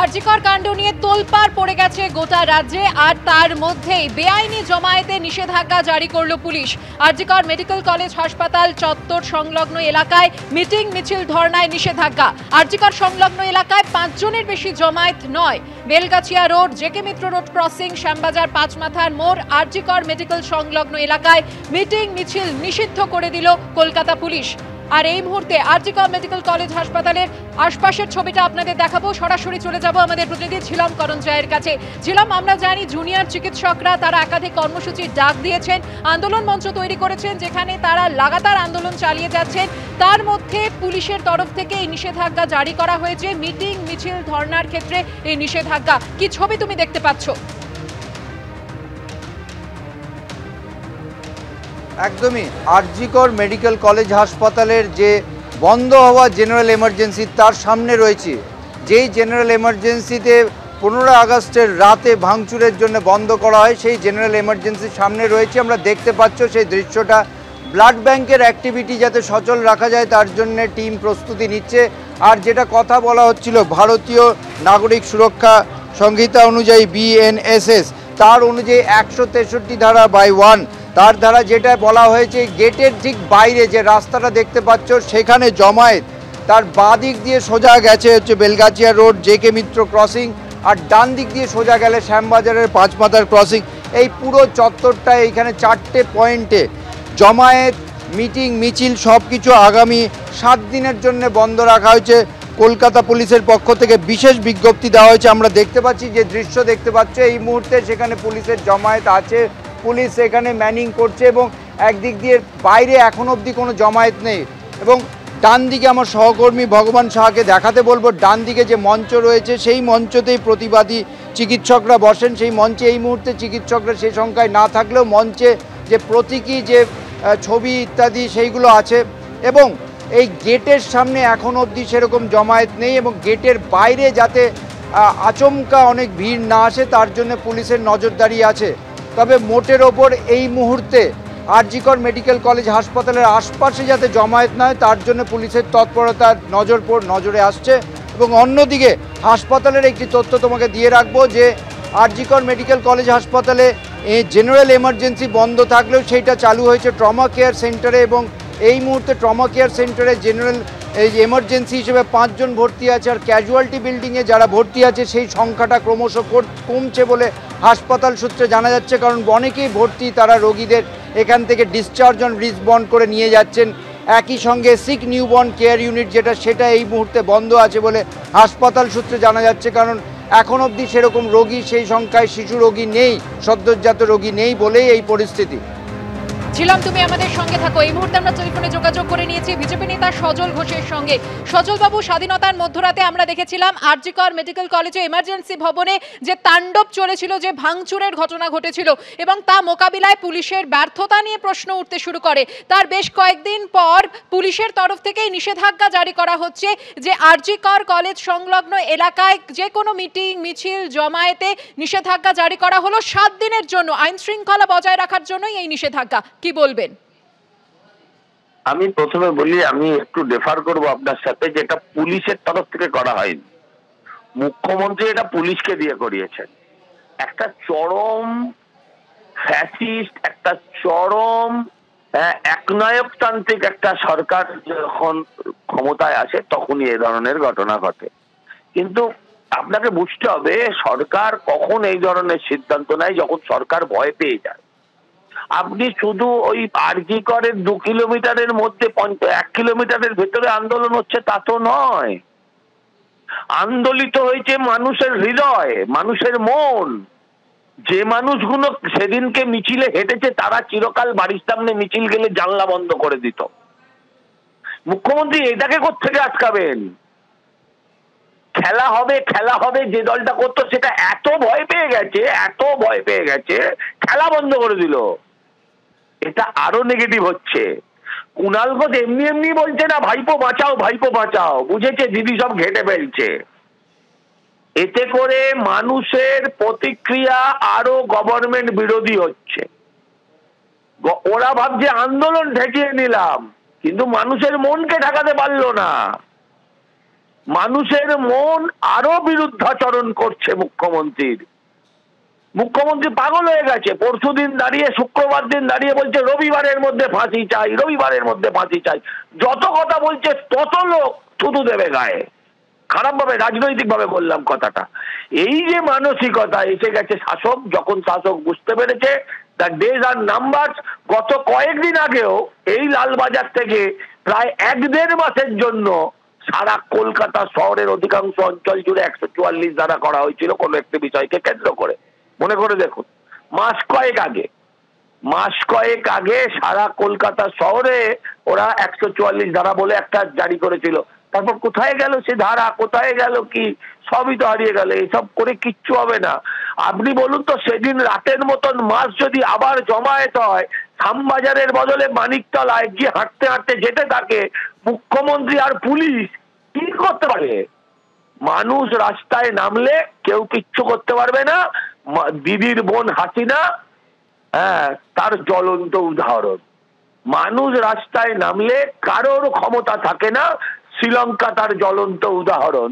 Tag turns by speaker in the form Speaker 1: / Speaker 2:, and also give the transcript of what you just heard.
Speaker 1: আরজিকর কাণ্ড নিয়ে তোলপাড় পড়ে গেছে গোটা রাজ্যে, আর তার মধ্যেই বেআইনি জমায়েতে নিষেধাজ্ঞা জারি করল পুলিশ। আরজিকর মেডিকেল কলেজ হাসপাতাল চত্বর সংলগ্ন এলাকায় মিটিং মিছিল ধর্নায় নিষেধাজ্ঞা। আরজিকর সংলগ্ন এলাকায় 5 জনের বেশি জমায়েত নয়। বেলগাছিয়া রোড, জেকে মিত্র রোড ক্রসিং, শ্যামবাজার পাঁচমাথার মোড়, আরজিকর মেডিকেল সংলগ্ন এলাকায় মিটিং মিছিল নিষিদ্ধ করে দিল কলকাতা পুলিশ। আর এই মুহূর্তে আরজিকর মেডিকেল কলেজ হাসপাতালের আশপাশের ছবিটা আপনাদের দেখাবো। সরাসরি চলে যাব আমাদের প্রতিনিধি ঝিলম করঞ্জয়ের কাছে। ঝিলম, আমরা জানি জুনিয়র চিকিৎসকরা তারা একাধিক কর্মসূচির ডাক দিয়েছেন, আন্দোলন মঞ্চ তৈরি করেছেন, যেখানে তারা লাগাতার আন্দোলন চালিয়ে যাচ্ছেন। তার মধ্যে পুলিশের তরফ থেকে এই নিষেধাজ্ঞা জারি করা হয়েছে, মিটিং মিছিল ধর্নার ক্ষেত্রে এই নিষেধাজ্ঞা। কি ছবি তুমি দেখতে পাচ্ছ?
Speaker 2: একদমই আরজিকর মেডিকেল কলেজ হাসপাতালের যে বন্ধ হওয়া জেনারেল এমার্জেন্সি তার সামনে রয়েছে। যেই জেনারেল এমার্জেন্সিতে 15 আগস্টের রাতে ভাঙচুরের জন্য বন্ধ করা হয়, সেই জেনারেল এমার্জেন্সির সামনে রয়েছে। আমরা দেখতে পাচ্ছ সেই দৃশ্যটা। ব্লাড ব্যাংকের অ্যাক্টিভিটি যাতে সচল রাখা যায় তার জন্য টিম প্রস্তুতি নিচ্ছে। আর যেটা কথা বলা হচ্ছিল, ভারতীয় নাগরিক সুরক্ষা সংহিতা অনুযায়ী BNSS তার অনুযায়ী 163 ধারা বাই 1 তার দ্বারা যেটা বলা হয়েছে, গেটের ঠিক বাইরে যে রাস্তাটা দেখতে পাচ্ছ সেখানে জমায়েত, তার বাঁ দিক দিয়ে সোজা গেছে হচ্ছে বেলগাছিয়া রোড, জেকে মিত্র ক্রসিং, আর ডান দিক দিয়ে সোজা গেলে শ্যামবাজারের পাঁচমাথার ক্রসিং। এই পুরো চত্বরটা এইখানে 4টে পয়েন্টে জমায়েত, মিটিং মিছিল সব কিছু আগামী 7 দিনের জন্য বন্ধ রাখা হয়েছে। কলকাতা পুলিশের পক্ষ থেকে বিশেষ বিজ্ঞপ্তি দেওয়া হয়েছে। আমরা দেখতে পাচ্ছি যে দৃশ্য দেখতে পাচ্ছ এই মুহূর্তে, সেখানে পুলিশের জমায়েত আছে, পুলিশ এখানে ম্যানিং করছে এবং একদিক দিয়ে বাইরে এখন অবধি কোনো জমায়েত নেই। এবং ডান দিকে আমার সহকর্মী ভগবান শাহকে দেখাতে বলবো, ডান দিকে যে মঞ্চ রয়েছে সেই মঞ্চতেই প্রতিবাদী চিকিৎসকরা বসেন। সেই মঞ্চে এই মুহূর্তে চিকিৎসকরা সেই সংখ্যায় না থাকলেও মঞ্চে যে প্রতীকী যে ছবি ইত্যাদি সেইগুলো আছে। এবং এই গেটের সামনে এখন অবধি সেরকম জমায়েত নেই এবং গেটের বাইরে যাতে আচমকা অনেক ভিড় না আসে তার জন্য পুলিশের নজরদারি আছে। তবে মোটের ওপর এই মুহূর্তে আরজিকর মেডিকেল কলেজ হাসপাতালের আশপাশে যাতে জমায়েত না হয় তার জন্য পুলিশের তৎপরতার নজরে আসছে। এবং অন্যদিকে হাসপাতালের একটি তথ্য তোমাকে দিয়ে রাখবো যে আরজিকর মেডিকেল কলেজ হাসপাতালে জেনারেল এমার্জেন্সি বন্ধ থাকলেও সেইটা চালু হয়েছে ট্রমা কেয়ার সেন্টারে। এবং এই মুহূর্তে ট্রমা কেয়ার সেন্টারে জেনারেল এমার্জেন্সি হিসেবে 5 জন ভর্তি আছে, আর ক্যাজুয়ালিটি বিল্ডিংয়ে যারা ভর্তি আছে সেই সংখ্যাটা ক্রমশ কমছে বলে হাসপাতাল সূত্রে জানা যাচ্ছে। কারণ অনেকেই ভর্তি, তারা রোগীদের এখান থেকে ডিসচার্জ অন রিস্ক বন্ড করে নিয়ে যাচ্ছেন। একই সঙ্গে সিক নিউবর্ন কেয়ার ইউনিট সেটা এই মুহূর্তে বন্ধ আছে বলে হাসপাতাল সূত্রে জানা যাচ্ছে। কারণ এখন অবধি সেরকম রোগী সেই সংখ্যায় শিশু রোগী নেই, সদ্যোজাত রোগী নেই বলেই এই পরিস্থিতি।
Speaker 1: ঝিলম, তুমি আমাদের সঙ্গে থাকো। এই মুহূর্তে আমরা টেলিফোনে যোগাযোগ করে নিয়েছি বিজেপি নেতা সজল ঘোষের সঙ্গে। সজল বাবু, স্বাধীনতার মধ্যরাতে আমরা দেখেছিলাম আরজিকর মেডিকেল কলেজে এমার্জেন্সি ভবনে যে তাণ্ডব চলেছিল, যে ভাঙচুরের ঘটনা ঘটেছিল এবং তা মোকাবিলায় পুলিশের ব্যর্থতা নিয়ে প্রশ্ন উঠতে শুরু করে। তার বেশ কয়েকদিন পর পুলিশের তরফ থেকে নিষেধাজ্ঞা জারি করা হচ্ছে যে আরজিকর কলেজ সংলগ্ন এলাকায় যে কোনো মিটিং মিছিল জমায়েতে নিষেধাজ্ঞা জারি করা হলো 7 দিনের জন্য। আইন শৃঙ্খলা বজায় রাখার জন্যই এই নিষেধাজ্ঞা। কি বলবেন?
Speaker 3: আমি প্রথমে বলি, আমি একটু ডিফার করব আপনার সাথে, যেটা পুলিশের তরফ থেকে করা হয়নি, মুখ্যমন্ত্রী এটা পুলিশকে দিয়ে করিয়েছেন। একটা চরম ফ্যাসিস্ট, একটা চরম একনায়কতান্ত্রিক একটা সরকার যখন ক্ষমতায় আসে তখনই এই ধরনের ঘটনা ঘটে। কিন্তু আপনাকে বুঝতে হবে সরকার কখন এই ধরনের সিদ্ধান্ত নেয়, যখন সরকার ভয় পেয়ে যায়। আপনি শুধু ওই আরজিকরের 2 কিলোমিটারের মধ্যে 1 কিলোমিটারের ভেতরে আন্দোলন হচ্ছে তা তো নয়। আন্দোলিত হয়েছে মানুষের হৃদয়, মানুষের মন। যে মানুষগুলো সেদিনকে মিছিলে হেঁটেছে তারা চিরকাল বাড়ির সামনে মিছিল গেলে জানলা বন্ধ করে দিত। মুখ্যমন্ত্রী এটাকে কোত্থেকে আটকাবেন? খেলা হবে যে দলটা করতো সেটা এত ভয় পেয়ে গেছে খেলা বন্ধ করে দিল। এটা আরো নেগেটিভ হচ্ছে। কুণাল ঘোষ এমনি বলছে না ভাইপো বাঁচাও, বুঝেছে দিদি সব ঘেটে ফেলছে। এতে করে মানুষের প্রতিক্রিয়া আরো গভর্নমেন্ট বিরোধী হচ্ছে। ওরা ভাবছে আন্দোলন ঠেকিয়ে নিলাম, কিন্তু মানুষের মনকে ঠেকাতে পারলো না। মানুষের মন আরো বিরুদ্ধাচরণ করছে মুখ্যমন্ত্রীর। মুখ্যমন্ত্রী পাগল হয়ে গেছে। পরশুদিন দাঁড়িয়ে, শুক্রবার দিন দাঁড়িয়ে বলছে রবিবারের মধ্যে ফাঁসি চাই, রবিবারের মধ্যে ফাঁসি চাই। যত কথা বলছে তত লোক থুতু দেবে গায়ে। খারাপ ভাবে, রাজনৈতিক ভাবে বললাম কথাটা। এই যে মানসিকতা এসে গেছে শাসক, যখন শাসক বুঝতে পেরেছে দ্য ডেজ আর নাম্বার। গত কয়েকদিন আগেও এই লালবাজার থেকে প্রায় 1-1.5 মাসের জন্য সারা কলকাতা শহরের অধিকাংশ অঞ্চল জুড়ে 144 ধারা করা হয়েছিল কোন একটি বিষয়কে কেন্দ্র করে। মনে করে দেখুন, মাস কয়েক আগে সারা কলকাতা শহরে ওরা 144 ধারা বলে একটা জারি করেছিল। তারপর কোথায় গেল সে ধারা, কোথায় গেল কি, সবই তো হারিয়ে গেল। এসব করে কিচ্ছু হবে না। আপনি বলুন তো, সেদিন রাতের মতন মাস যদি আবার জমায়েত হয়, শ্যামবাজারের বদলে মানিকতলায় গিয়ে হাঁটতে হাঁটতে যেতে থাকে, মুখ্যমন্ত্রী আর পুলিশ কি করতে পারে? মানুষ রাস্তায় নামলে কেউ কিচ্ছু করতে পারবে না। দিদির বোন হাসিনা, হ্যাঁ, তার জ্বলন্ত উদাহরণ। মানুষ রাস্তায় নামলে কারোর ক্ষমতা থাকে না। শ্রীলঙ্কা তার জ্বলন্ত উদাহরণ।